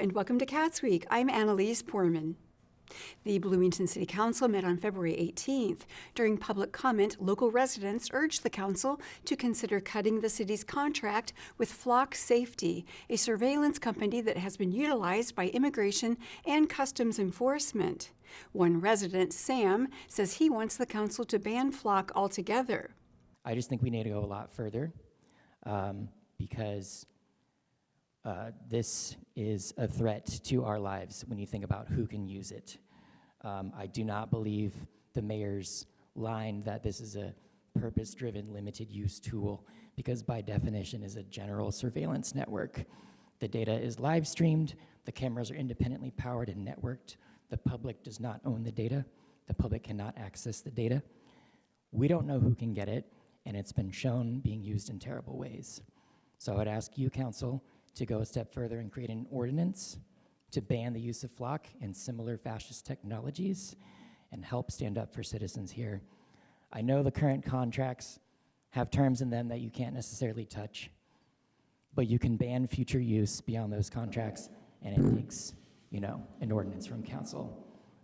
and welcome to CATSweek. I'm Annalise Poorman. The Bloomington City Council met on February 18th. During public comment, local residents urged the council to consider cutting the city's contract with Flock Safety, a surveillance company that has been utilized by Immigration and Customs Enforcement. One resident, Sam, says he wants the council to ban Flock altogether. I just think we need to go a lot further because this is a threat to our lives when you think about who can use it. I do not believe the mayor's line that this is a purpose-driven limited use tool, because by definition is a general surveillance network. The data is live streamed, the cameras are independently powered and networked. The public does not own the data. The public cannot access the data. We don't know who can get it, and it's been shown being used in terrible ways. So I would ask you, council, to go a step further and create an ordinance to ban the use of Flock and similar fascist technologies and help stand up for citizens here. I know the current contracts have terms in them that you can't necessarily touch, but you can ban future use beyond those contracts, and it takes, an ordinance from council.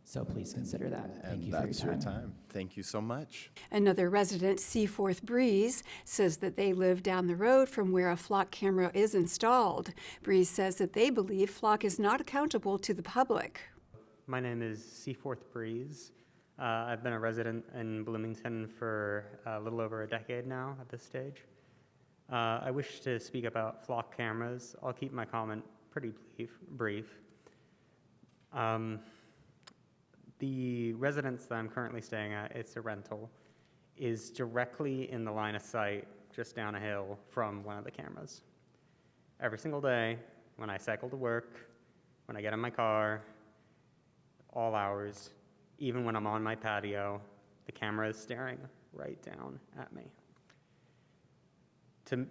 So please consider that. Thank you for your time. Thank you so much. Another resident, Seaforth Breeze, says that they live down the road from where a Flock camera is installed. Breeze says that they believe Flock is not accountable to the public. My name is Seaforth Breeze. I've been a resident in Bloomington for a little over a decade now at this stage. I wish to speak about Flock cameras. I'll keep my comment pretty brief. The residence that I'm currently staying at, it's a rental, is directly in the line of sight just down a hill from one of the cameras. Every single day, when I cycle to work, when I get in my car, all hours, even when I'm on my patio, the camera is staring right down at me. To,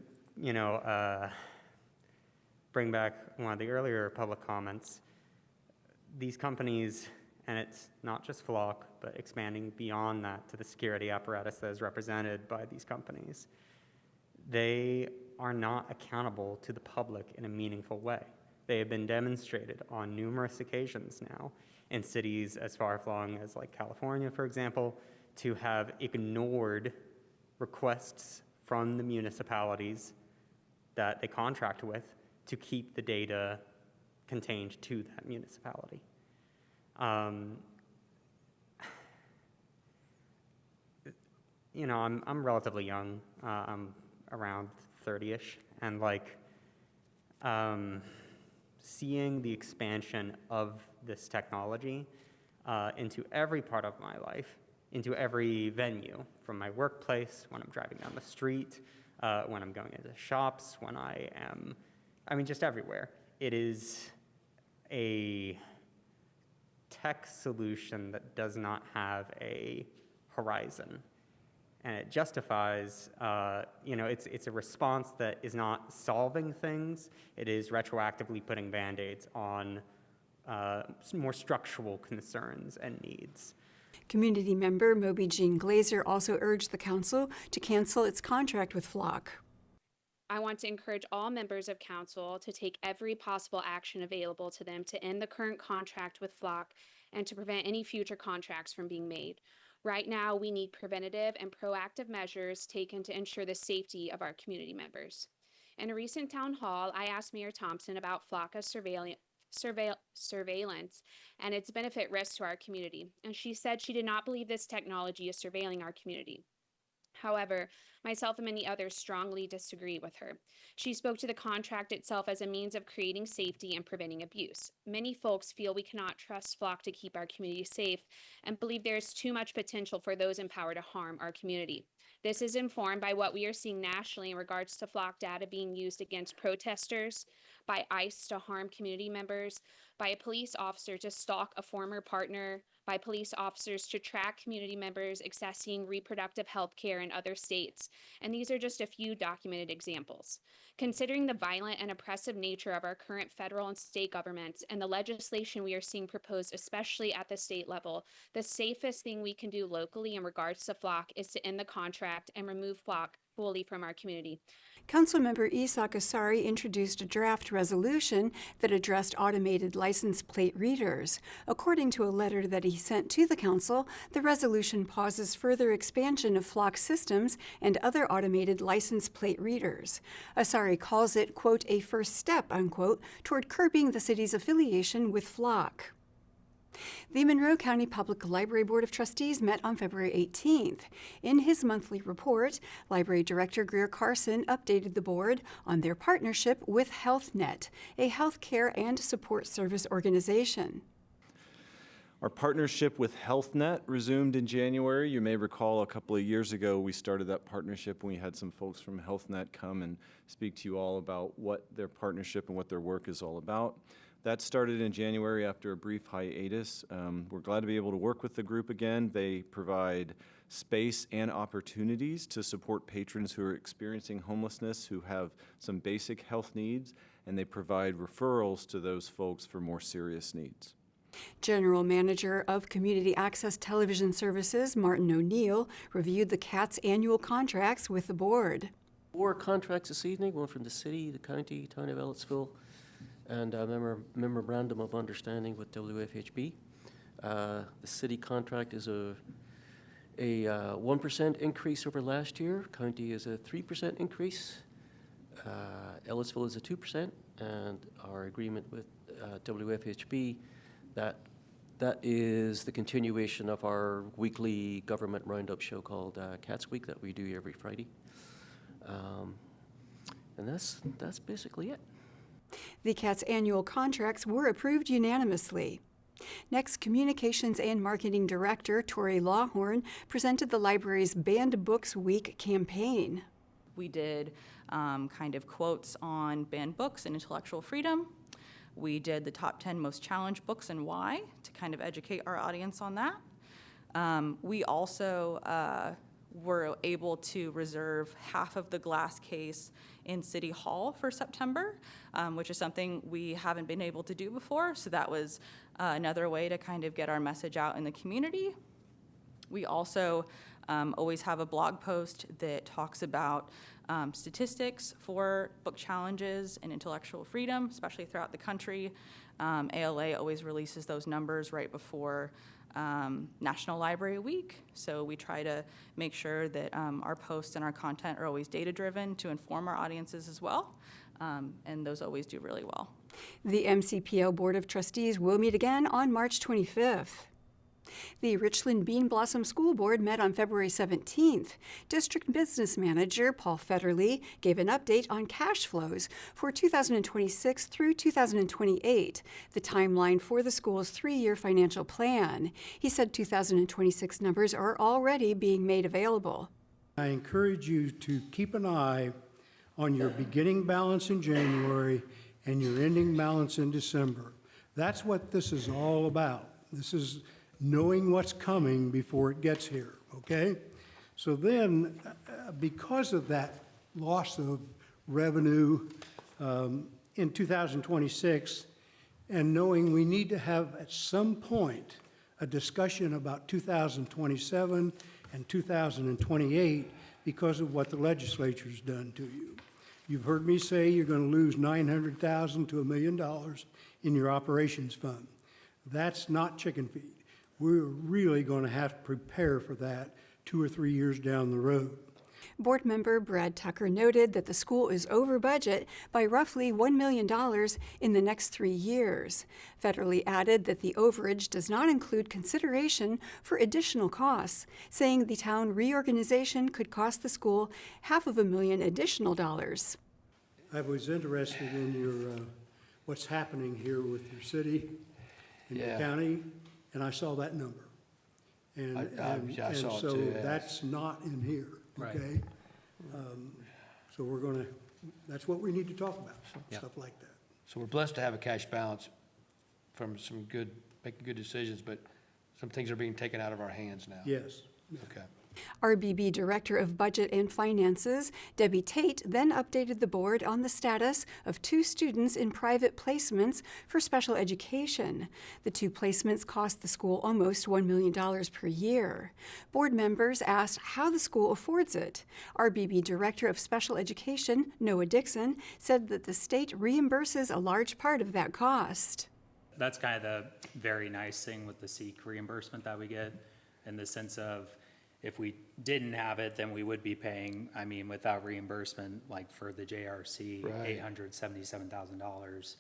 bring back one of the earlier public comments, these companies, and it's not just Flock, but expanding beyond that to the security apparatus that is represented by these companies, they are not accountable to the public in a meaningful way. They have been demonstrated on numerous occasions now in cities as far-flung as like California, for example, to have ignored requests from the municipalities that they contract with to keep the data contained to that municipality. I'm relatively young. I'm around 30-ish, and seeing the expansion of this technology into every part of my life, into every venue, from my workplace, when I'm driving down the street, when I'm going into shops, when just everywhere. It is a tech solution that does not have a horizon, and it justifies, it's a response that is not solving things. It is retroactively putting Band-Aids on more structural concerns and needs. Community member Moby Jean Glazer also urged the council to cancel its contract with Flock. I want to encourage all members of council to take every possible action available to them to end the current contract with Flock and to prevent any future contracts from being made. Right now, we need preventative and proactive measures taken to ensure the safety of our community members. In a recent town hall, I asked Mayor Thompson about Flock's surveillance and its benefit risk to our community, and she said she did not believe this technology is surveilling our community. However, myself and many others strongly disagree with her. She spoke to the contract itself as a means of creating safety and preventing abuse. Many folks feel we cannot trust Flock to keep our community safe and believe there is too much potential for those in power to harm our community. This is informed by what we are seeing nationally in regards to Flock data being used against protesters, by ICE to harm community members, by a police officer to stalk a former partner, by police officers to track community members accessing reproductive health care in other states, and these are just a few documented examples. Considering the violent and oppressive nature of our current federal and state governments and the legislation we are seeing proposed, especially at the state level, the safest thing we can do locally in regards to flock is to end the contract and remove flock fully from our community. Councilmember Isak Asari introduced a draft resolution that addressed automated license plate readers. According to a letter that he sent to the council, the resolution pauses further expansion of flock systems and other automated license plate readers. Asari calls it, quote, a first step, unquote, toward curbing the city's affiliation with flock. The Monroe County Public Library Board of Trustees met on February 18th. In his monthly report, Library Director Greer Carson updated the board on their partnership with HealthNet, a healthcare and support service organization. Our partnership with HealthNet resumed in January. You may recall a couple of years ago we started that partnership when we had some folks from HealthNet come and speak to you all about what their partnership and what their work is all about. That started in January after a brief hiatus. We're glad to be able to work with the group again. They provide space and opportunities to support patrons who are experiencing homelessness, who have some basic health needs, and they provide referrals to those folks for more serious needs. General Manager of Community Access Television Services, Martin O'Neill, reviewed the CATS annual contracts with the board. 4 contracts this evening, one from the city, the county, town of Ellettsville, and a memorandum of understanding with WFHB. The city contract is a 1% increase over last year. County is a 3% increase. Ellettsville is a 2%, and our agreement with WFHB, that is the continuation of our weekly government roundup show called CATSweek that we do every Friday. And that's basically it. The CATS annual contracts were approved unanimously. Next, Communications and Marketing Director Tori Lawhorn presented the library's Banned Books Week campaign. We did kind of quotes on banned books and intellectual freedom. We did the top 10 most challenged books and why, to kind of educate our audience on that. We also were able to reserve half of the glass case in City Hall for September, which is something we haven't been able to do before. So that was another way to kind of get our message out in the community. We also always have a blog post that talks about statistics for book challenges and intellectual freedom, especially throughout the country. ALA always releases those numbers right before National Library Week, so we try to make sure that our posts and our content are always data-driven to inform our audiences as well, and those always do really well. The MCPL Board of Trustees will meet again on March 25th. The Richland Bean Blossom School Board met on February 17th. District Business Manager Paul Federle gave an update on cash flows for 2026 through 2028, the timeline for the school's 3-year financial plan. He said 2026 numbers are already being made available. I encourage you to keep an eye on your beginning balance in January and your ending balance in December. That's what this is all about. This is knowing what's coming before it gets here, okay? So then, because of that loss of revenue in 2026, and knowing we need to have at some point a discussion about 2027 and 2028 because of what the legislature's done to you. You've heard me say you're going to lose $900,000 to $1 million in your operations fund. That's not chicken feed. We're really going to have to prepare for that 2 or 3 years down the road. Board member Brad Tucker noted that the school is over budget by roughly $1 million in the next 3 years. Federle added that the overage does not include consideration for additional costs, saying the town reorganization could cost the school $500,000 additional dollars. I was interested in your what's happening here with your city and your county, and I saw that number. And, I saw it so too, yes. that's not in here, Right. okay? So we're going to, that's what we need to talk about, stuff like that. So we're blessed to have a cash balance from some good, making good decisions, but Some things are being taken out of our hands now. Yes. Okay. RBB Director of Budget and Finances, Debbie Tate, then updated the board on the status of 2 students in private placements for special education. The 2 placements cost the school almost $1 million per year. Board members asked how the school affords it. RBB Director of Special Education, Noah Dixon, said that the state reimburses a large part of that cost. That's kind of the very nice thing with the SEEK reimbursement that we get, in the sense of if we didn't have it, then we would be paying, I mean, without reimbursement, like for the JRC, Right. $877,000.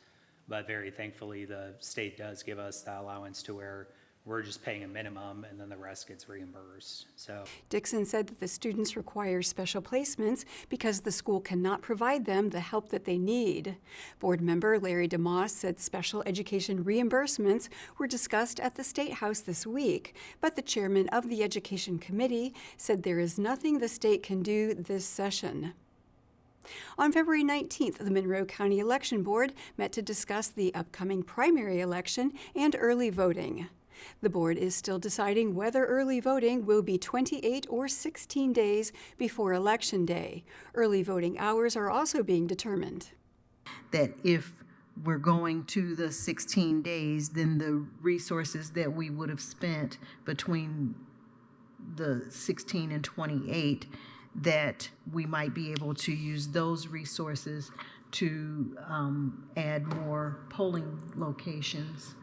But very thankfully, the state does give us that allowance to where we're just paying a minimum and then the rest gets reimbursed. So Dixon said that the students require special placements because the school cannot provide them the help that they need. Board member Larry DeMoss said special education reimbursements were discussed at the State House this week, but the chairman of the Education Committee said there is nothing the state can do this session. On February 19th, the Monroe County Election Board met to discuss the upcoming primary election and early voting. The board is still deciding whether early voting will be 28 or 16 days before Election Day. Early voting hours are also being determined. That if we're going to the 16 days, then the resources that we would have spent between the 16 and 28, that we might be able to use those resources to add more polling locations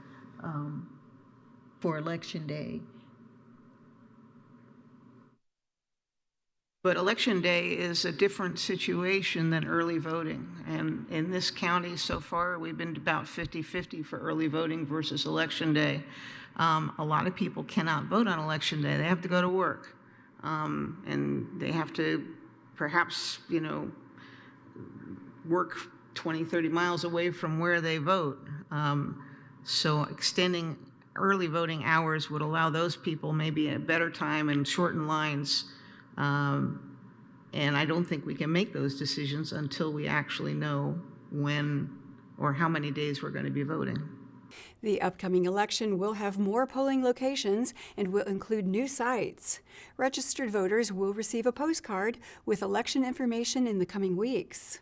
for Election Day. But Election Day is a different situation than early voting. And in this county so far, we've been about 50-50 for early voting versus Election Day. A lot of people cannot vote on Election Day. They have to go to work. And they have to perhaps, work 20, 30 miles away from where they vote. So extending early voting hours would allow those people maybe a better time and shorten lines. And I don't think we can make those decisions until we actually know when or how many days we're going to be voting. The upcoming election will have more polling locations and will include new sites. Registered voters will receive a postcard with election information in the coming weeks.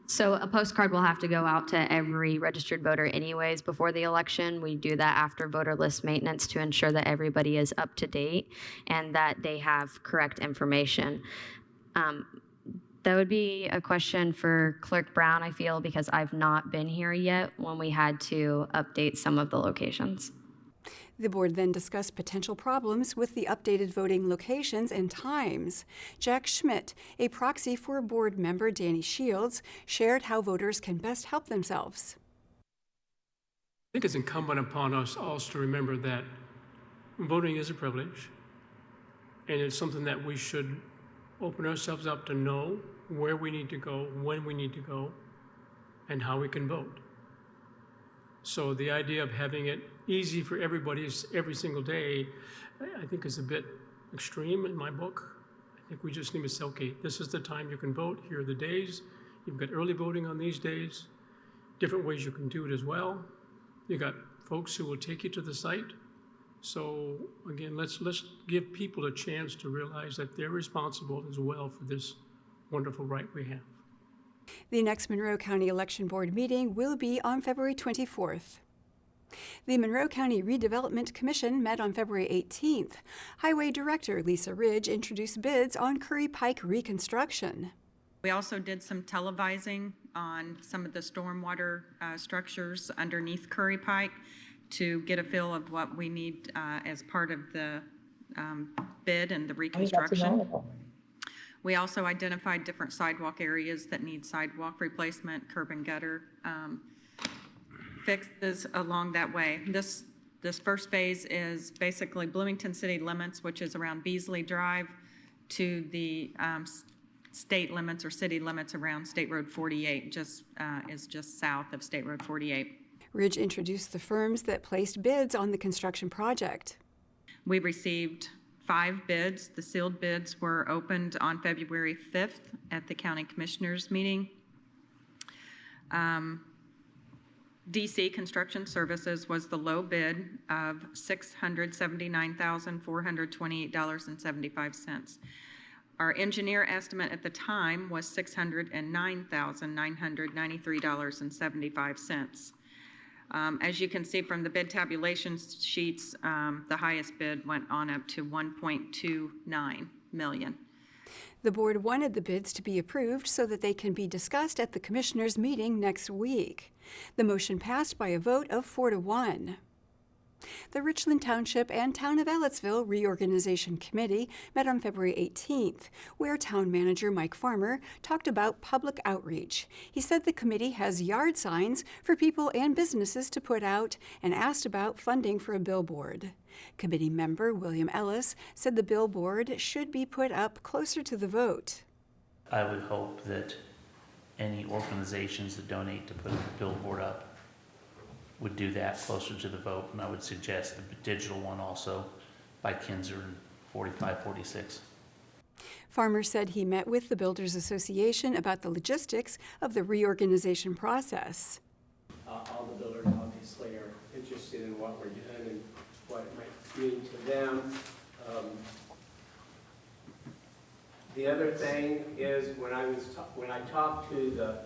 So a postcard will have to go out to every registered voter anyways before the election. We do that after voter list maintenance to ensure that everybody is up to date and that they have correct information. That would be a question for Clerk Brown, I feel, because I've not been here yet when we had to update some of the locations. The board then discussed potential problems with the updated voting locations and times. Jack Schmidt, a proxy for board member Danny Shields, shared how voters can best help themselves. I think it's incumbent upon us also to remember that voting is a privilege, and it's something that we should open ourselves up to know where we need to go, when we need to go, and how we can vote. So the idea of having it easy for everybody every single day, I think is a bit extreme in my book. I think we just need to say, okay, this is the time you can vote, here are the days. You've got early voting on these days, different ways you can do it as well. You got folks who will take you to the site. So again, let's give people a chance to realize that they're responsible as well for this wonderful right we have. The next Monroe County Election Board meeting will be on February 24th. The Monroe County Redevelopment Commission met on February 18th. Highway Director Lisa Ridge introduced bids on Curry Pike reconstruction. We also did some televising on some of the stormwater structures underneath Curry Pike to get a feel of what we need as part of the bid and the reconstruction. We also identified different sidewalk areas that need sidewalk replacement, curb and gutter fixes along that way. This first phase is basically Bloomington city limits, which is around Beasley Drive, to the state limits or city limits around State Road 48, is just south of State Road 48. Ridge introduced the firms that placed bids on the construction project. We received 5 bids. The sealed bids were opened on February 5th at the County Commissioners meeting. DC Construction Services was the low bid of $679,428.75. Our engineer estimate at the time was $609,993.75. As you can see from the bid tabulation sheets, the highest bid went on up to $1.29 million. The board wanted the bids to be approved so that they can be discussed at the commissioners' meeting next week. The motion passed by a vote of 4-1. The Richland Township and Town of Ellettsville Reorganization Committee met on February 18th, where Town Manager Mike Farmer talked about public outreach. He said the committee has yard signs for people and businesses to put out and asked about funding for a billboard. Committee member William Ellis said the billboard should be put up closer to the vote. I would hope that any organizations that donate to put a billboard up would do that closer to the vote, and I would suggest the digital one also by Kinzer and 4546. Farmer said he met with the Builders Association about the logistics of the reorganization process. All the builders obviously are interested in what we're doing and what it might mean to them. The other thing is when I talked to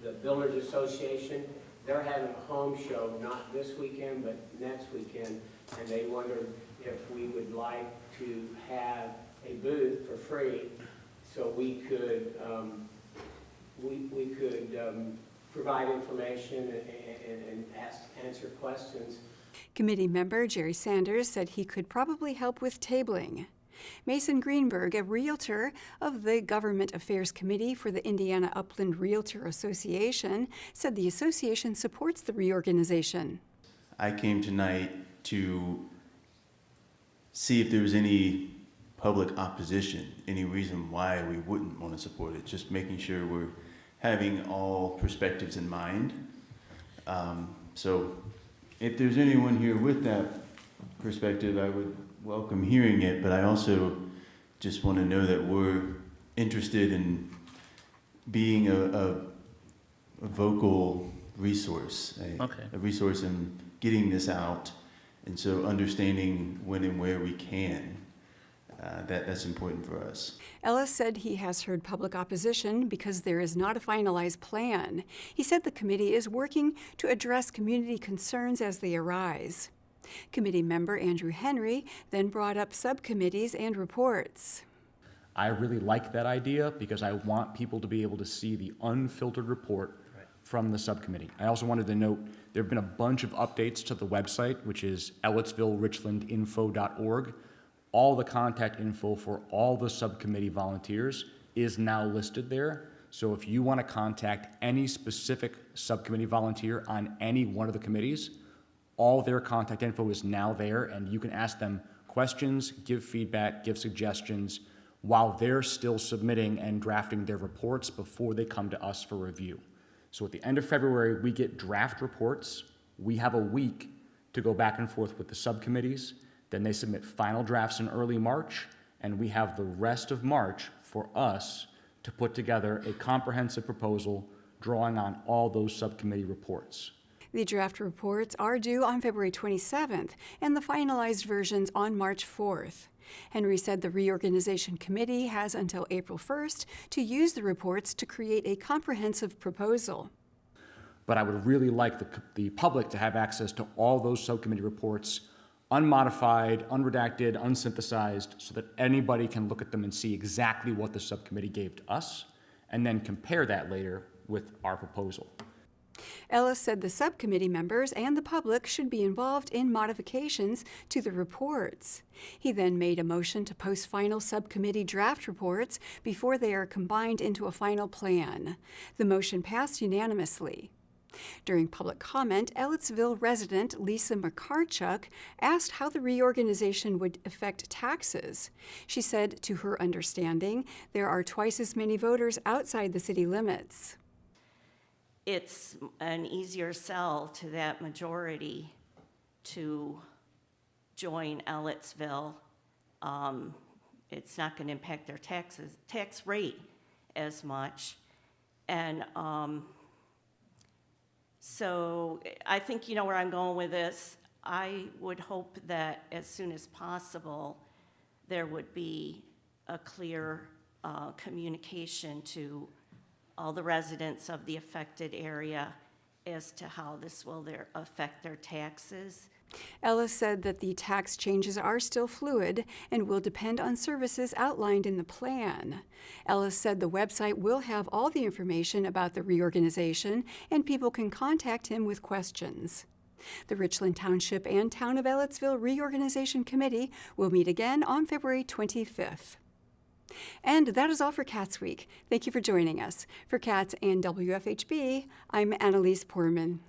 the Builders Association, they're having a home show, not this weekend, but next weekend, and they wondered if we would like to have a booth for free so we could provide information and answer questions. Committee member Jerry Sanders said he could probably help with tabling. Mason Greenberg, a realtor of the Government Affairs Committee for the Indiana Upland Realtor Association, said the association supports the reorganization. I came tonight to see if there was any public opposition, any reason why we wouldn't want to support it, just making sure we're having all perspectives in mind. So if there's anyone here with that perspective, I would welcome hearing it, but I also just want to know that we're interested in being a vocal resource, a resource in getting this out, and so understanding when and where we can. That's important for us. Ellis said he has heard public opposition because there is not a finalized plan. He said the committee is working to address community concerns as they arise. Committee member Andrew Henry then brought up subcommittees and reports. I really like that idea because I want people to be able to see the unfiltered report from the subcommittee. I also wanted to note there have been a bunch of updates to the website, which is EllettsvilleRichlandInfo.org. All the contact info for all the subcommittee volunteers is now listed there. So if you want to contact any specific subcommittee volunteer on any one of the committees, all their contact info is now there, and you can ask them questions, give feedback, give suggestions while they're still submitting and drafting their reports before they come to us for review. So at the end of February, we get draft reports. We have a week to go back and forth with the subcommittees. Then they submit final drafts in early March, and we have the rest of March for us to put together a comprehensive proposal drawing on all those subcommittee reports. The draft reports are due on February 27th and the finalized versions on March 4th. Henry said the reorganization committee has until April 1st to use the reports to create a comprehensive proposal. But I would really like the public to have access to all those subcommittee reports, unmodified, unredacted, unsynthesized, so that anybody can look at them and see exactly what the subcommittee gave to us, and then compare that later with our proposal. Ellis said the subcommittee members and the public should be involved in modifications to the reports. He then made a motion to post final subcommittee draft reports before they are combined into a final plan. The motion passed unanimously. During public comment, Ellettsville resident Lisa McCarchuk asked how the reorganization would affect taxes. She said, to her understanding, there are twice as many voters outside the city limits. It's an easier sell to that majority to join Ellettsville. It's not going to impact their tax rate as much. And So I think you know where I'm going with this. I would hope that as soon as possible, there would be a clear communication to all the residents of the affected area as to how this will affect their taxes. Ellis said that the tax changes are still fluid and will depend on services outlined in the plan. Ellis said the website will have all the information about the reorganization and people can contact him with questions. The Richland Township and Town of Ellettsville Reorganization Committee will meet again on February 25th. And that is all for CATSweek. Thank you for joining us. For CATS and WFHB, I'm Annalise Poorman.